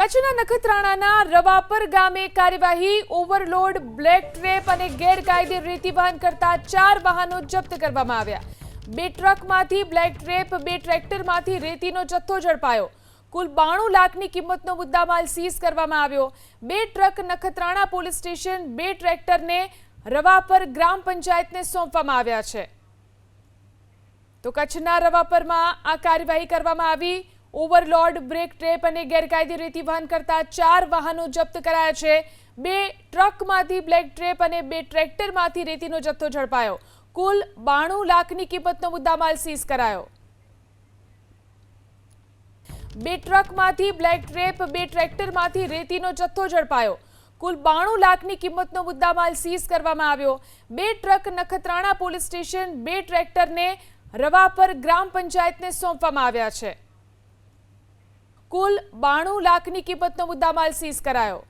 કચ્છના નખત્રાણાના રવાપર ગામે કાર્યવાહી ઓવરલોડ બ્લેક ટ્રેપ અને ગેરકાયદે રેતી વહન કરતા 4 વાહનો જપ્ત કરવામાં આવ્યા। 2 ટ્રકમાંથી બ્લેક ટ્રેપ, 2 ટ્રેક્ટરમાંથી રેતીનો જથ્થો ઝડપાયો। કુલ 92 લાખની કિંમતનો મુદ્દામાલ સીઝ કરવામાં આવ્યો। 2 ટ્રક નખત્રાણા પોલીસ સ્ટેશન, 2 ટ્રેક્ટરને રવાપર ગ્રામ પંચાયતને સોંપવામાં આવ્યા છે। તો કચ્છના રવાપરમાં આ કાર્યવાહી કરવામાં આવી। ઓવરલોડ બ્રેક ટ્રેપ અને ગેરકાયદે રેતી વહન કરતા 4 વાહનો જપ્ત કરાયા છે। 2 ટ્રકમાંથી બ્લેક ટ્રેપ અને 2 ટ્રેક્ટરમાંથી રેતીનો જથ્થો ઝડપાયો। કુલ 92 લાખની કિંમતનો મુદ્દામાલ સીઝ કરાયો। 2 ટ્રકમાંથી બ્લેક ટ્રેપ, 2 ટ્રેક્ટરમાંથી રેતીનો જથ્થો ઝડપાયો। કુલ 92 લાખની કિંમતનો મુદ્દામાલ સીઝ કરવામાં આવ્યો। 2 ટ્રક નખત્રાણા પોલીસ સ્ટેશન, 2 ટ્રેક્ટરને રવાપર ગ્રામ પંચાયતને સોંપવામાં આવ્યા છે। કુલ 92 લાખની કિંમતનો મુદ્દામાલ સીઝ કરાયો।